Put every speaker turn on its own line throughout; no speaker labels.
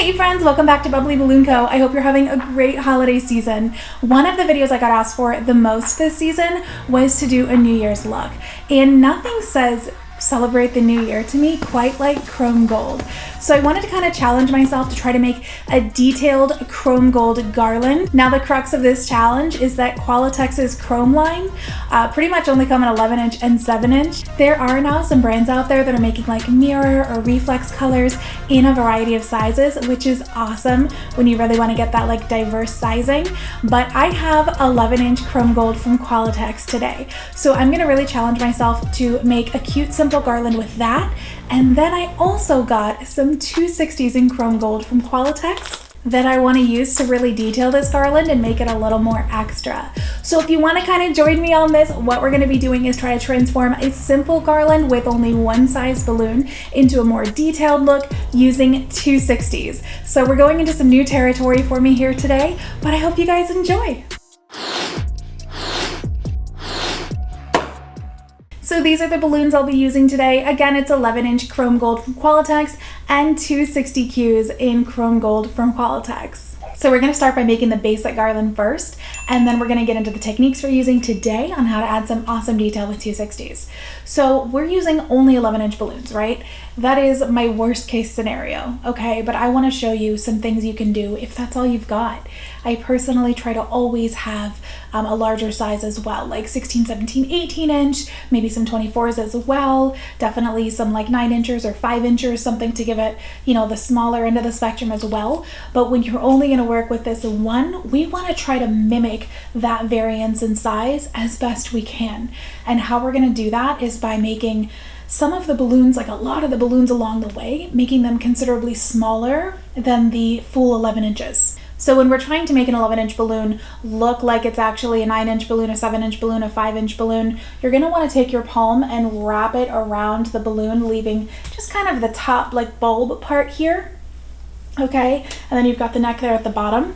Hey friends, welcome back to Bubbly Balloon Co. I hope you're having a great holiday season. One of the videos I got asked for the most this season was to do a New Year's look. And nothing says celebrate the new year to me quite like chrome gold. So I wanted to kind of challenge myself to try to make a detailed chrome gold garland. Now the crux of this challenge is that Qualatex's chrome line pretty much only come in 11 inch and 7 inch. There are now some brands out there that are making like mirror or reflex colors in a variety of sizes, which is awesome when you really want to get that like diverse sizing. But I have 11 inch chrome gold from Qualatex today. So I'm gonna really challenge myself to make a cute, simple garland with that. And then I also got some 260s in chrome gold from Qualatex that I want to use to really detail this garland and make it a little more extra. So if you want to kind of join me on this, what we're going to be doing is try to transform a simple garland with only one size balloon into a more detailed look using 260s. So we're going into some new territory for me here today, but I hope you guys enjoy. So these are the balloons I'll be using today. Again, it's 11 inch chrome gold from Qualatex and 260 Qs in chrome gold from Qualatex. So we're gonna start by making the basic garland first, and then we're gonna get into the techniques we're using today on how to add some awesome detail with 260s. So we're using only 11 inch balloons, right? That is my worst case scenario, okay? But I wanna show you some things you can do if that's all you've got. I personally try to always have a larger size as well, like 16, 17, 18 inch, maybe some 24s as well, definitely some like 9 inches or 5 inches, something to give it, you know, the smaller end of the spectrum as well. But when you're only gonna work with this one, we wanna try to mimic that variance in size as best we can. And how we're gonna do that is by making some of the balloons, like a lot of the balloons along the way, making them considerably smaller than the full 11 inches. So when we're trying to make an 11 inch balloon look like it's actually a 9 inch balloon, a 7 inch balloon, a 5 inch balloon, you're gonna wanna take your palm and wrap it around the balloon, leaving just kind of the top like bulb part here, okay? And then you've got the neck there at the bottom.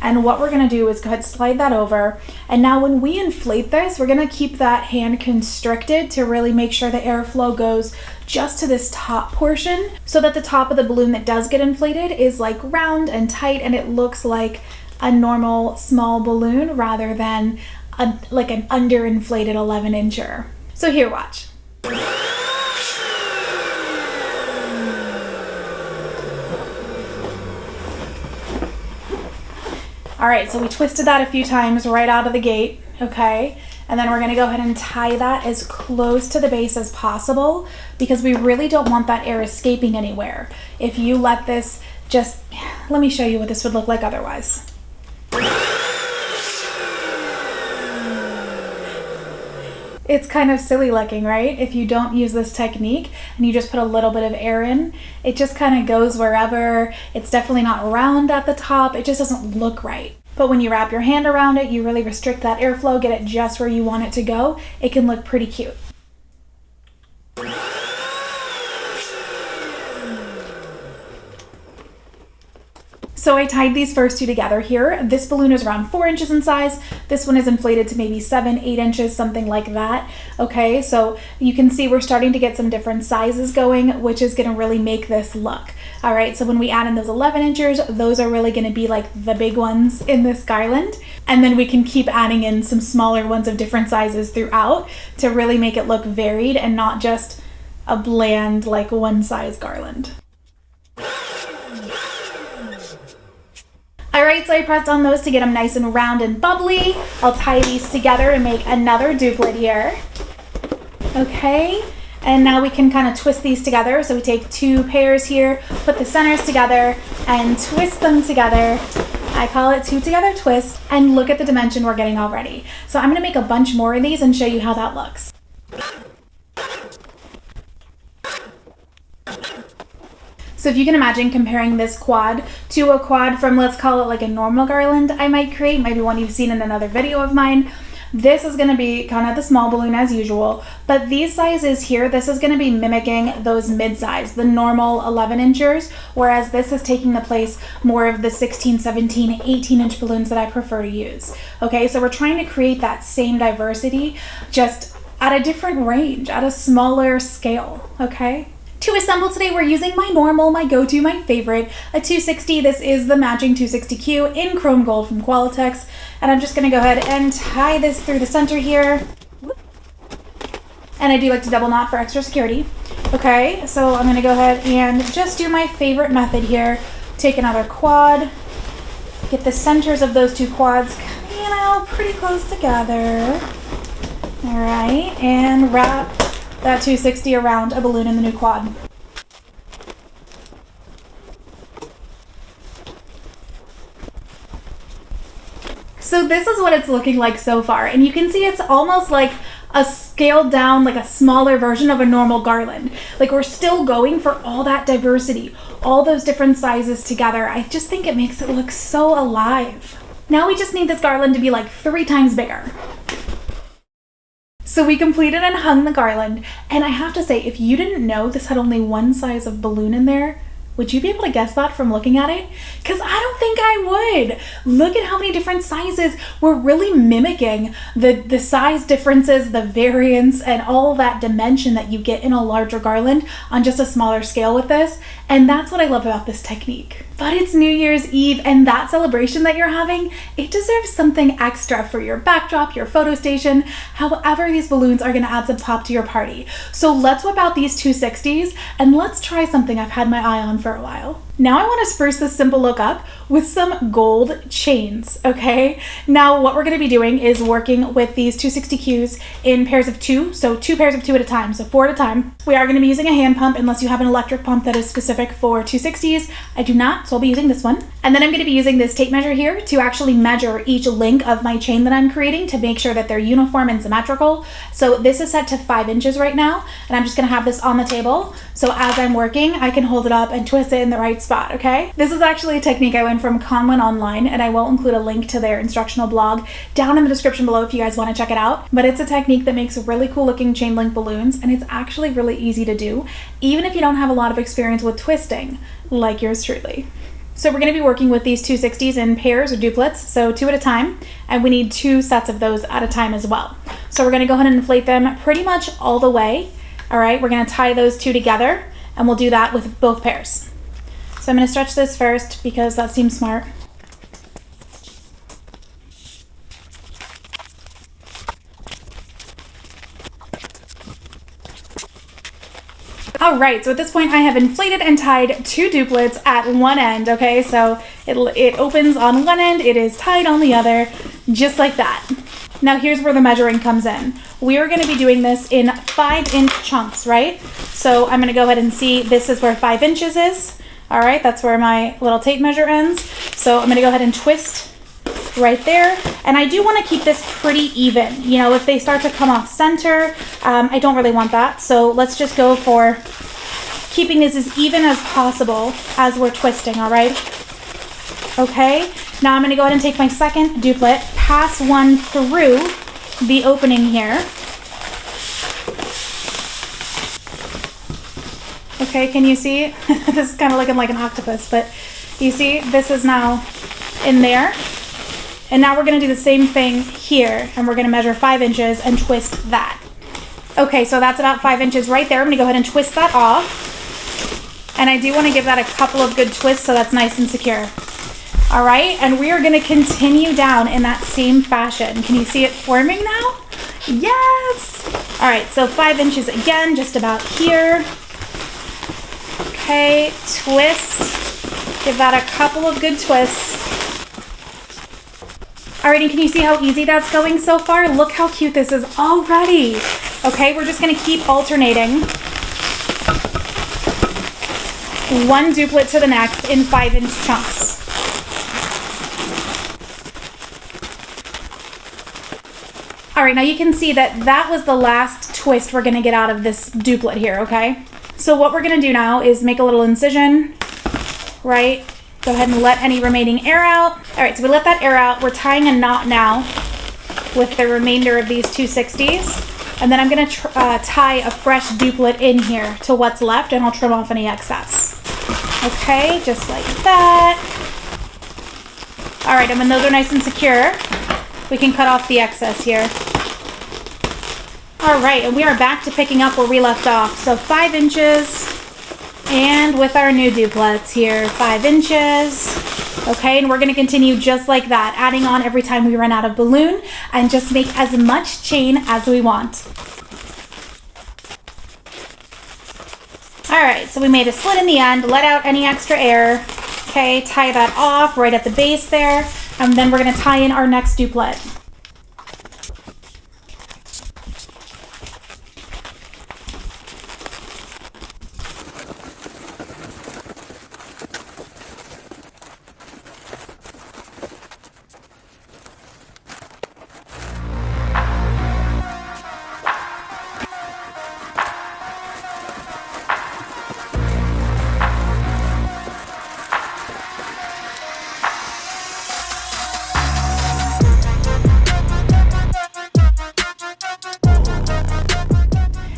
And what we're gonna do is go ahead and slide that over. And now when we inflate this, we're gonna keep that hand constricted to really make sure the airflow goes just to this top portion, so that the top of the balloon that does get inflated is like round and tight and it looks like a normal small balloon rather than like an underinflated 11 incher. So here, watch. All right, so we twisted that a few times right out of the gate, okay? And then we're gonna go ahead and tie that as close to the base as possible because we really don't want that air escaping anywhere. If you let this just, let me show you what this would look like otherwise. It's kind of silly looking, right? If you don't use this technique and you just put a little bit of air in, it just kind of goes wherever. It's definitely not round at the top. It just doesn't look right. But when you wrap your hand around it, you really restrict that airflow, get it just where you want it to go. It can look pretty cute. So I tied these first two together here. This balloon is around 4 inches in size. This one is inflated to maybe 7, 8 inches, something like that. Okay, so you can see we're starting to get some different sizes going, which is gonna really make this look. All right, so when we add in those 11 inches, those are really gonna be like the big ones in this garland. And then we can keep adding in some smaller ones of different sizes throughout to really make it look varied and not just a bland, like one size garland. All right, so I pressed on those to get them nice and round and bubbly. I'll tie these together and make another duplicate here. Okay, and now we can kind of twist these together. So we take two pairs here, put the centers together and twist them together. I call it two together twist, and look at the dimension we're getting already. So I'm gonna make a bunch more of these and show you how that looks. So if you can imagine comparing this quad to a quad from, let's call it like a normal garland I might create, maybe one you've seen in another video of mine, this is gonna be kind of the small balloon as usual, but these sizes here, this is gonna be mimicking those mid-size, the normal 11 inchers, whereas this is taking the place more of the 16, 17, 18 inch balloons that I prefer to use. Okay, so we're trying to create that same diversity, just at a different range, at a smaller scale, okay? To assemble today, we're using my normal, my go-to, my favorite, a 260. This is the matching 260Q in chrome gold from Qualatex. And I'm just gonna go ahead and tie this through the center here. And I do like to double knot for extra security. Okay, so I'm gonna go ahead and just do my favorite method here. Take another quad, get the centers of those two quads, you know, pretty close together. All right, and wrap that 260 around a balloon in the new quad. So this is what it's looking like so far, and you can see it's almost like a scaled down, like a smaller version of a normal garland. Like we're still going for all that diversity, all those different sizes together. I just think it makes it look so alive. Now we just need this garland to be like 3 times bigger. So we completed and hung the garland, and I have to say, if you didn't know this had only one size of balloon in there, would you be able to guess that from looking at it? Because I don't think I would. Look at how many different sizes. We're really mimicking the size differences, the variance, and all that dimension that you get in a larger garland on just a smaller scale with this. And that's what I love about this technique. But it's New Year's Eve, and that celebration that you're having, it deserves something extra for your backdrop, your photo station, however these balloons are gonna add some pop to your party. So let's whip out these 260s and let's try something I've had my eye on for a while. Now I want to spruce this simple look up with some gold chains, okay? Now what we're going to be doing is working with these 260Qs in pairs of 2, so 2 pairs of 2 at a time, so 4 at a time. We are going to be using a hand pump unless you have an electric pump that is specific for 260s. I do not, so I'll be using this one. And then I'm going to be using this tape measure here to actually measure each link of my chain that I'm creating to make sure that they're uniform and symmetrical. So this is set to 5 inches right now, and I'm just going to have this on the table. So as I'm working, I can hold it up and twist it in the right spot, okay? This is actually a technique I learned from Conwin Online, and I will include a link to their instructional blog down in the description below if you guys want to check it out. But it's a technique that makes really cool looking chain link balloons, and it's actually really easy to do, even if you don't have a lot of experience with twisting, like yours truly. So we're going to be working with these 260s in pairs or duplets, so 2 at a time, and we need 2 sets of those at a time as well. So we're going to go ahead and inflate them pretty much all the way. All right, we're going to tie those 2 together, and we'll do that with both pairs. So I'm going to stretch this first because that seems smart. All right, so at this point I have inflated and tied 2 duplets at one end, okay? So it opens on one end, it is tied on the other, just like that. Now here's where the measuring comes in. We are gonna be doing this in 5-inch chunks, right? So I'm gonna go ahead and see, this is where 5 inches is. All right, that's where my little tape measure ends. So I'm gonna go ahead and twist right there. And I do wanna keep this pretty even. You know, if they start to come off center, I don't really want that. So let's just go for keeping this as even as possible as we're twisting, all right? Okay, now I'm gonna go ahead and take my second duplet, pass one through the opening here. Okay, can you see? This is kind of looking like an octopus, but you see, this is now in there. And now we're gonna do the same thing here, and we're gonna measure 5 inches and twist that. Okay, so that's about 5 inches right there. I'm gonna go ahead and twist that off. And I do wanna give that a couple of good twists so that's nice and secure. All right, and we are gonna continue down in that same fashion. Can you see it forming now? Yes! All right, so 5 inches again, just about here. Okay, twist. Give that a couple of good twists. Alright, and can you see how easy that's going so far? Look how cute this is already. Okay, we're just gonna keep alternating. One duplet to the next in 5-inch chunks. Alright, now you can see that was the last twist we're gonna get out of this duplet here, okay? So what we're gonna do now is make a little incision, right? Go ahead and let any remaining air out. All right, so we let that air out. We're tying a knot now with the remainder of these 260s. And then I'm gonna tie a fresh duplet in here to what's left, and I'll trim off any excess. Okay, just like that. All right, and when those are nice and secure, we can cut off the excess here. All right, and we are back to picking up where we left off. So 5 inches, And with our new duplets here, 5 inches. Okay, and we're gonna continue just like that, adding on every time we run out of balloon and just make as much chain as we want. All right, so we made a slit in the end, let out any extra air. Okay, tie that off right at the base there, and then we're gonna tie in our next duplet.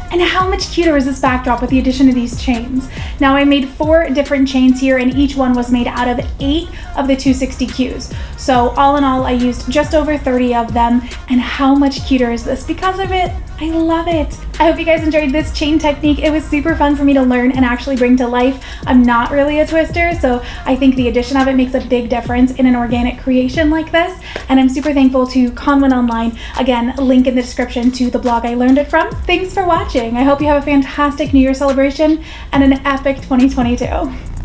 And how much cuter is this backdrop with the addition of these chains? Now I made 4 different chains here, and each one was made out of 8 of the 260Qs. So all in all, I used just over 30 of them. And how much cuter is this because of it? I love it. I hope you guys enjoyed this chain technique. It was super fun for me to learn and actually bring to life. I'm not really a twister, so I think the addition of it makes a big difference in an organic creation like this. And I'm super thankful to Conwin Online. Again, link in the description to the blog I learned it from. Thanks for watching. I hope you have a fantastic New Year celebration and an epic 2022.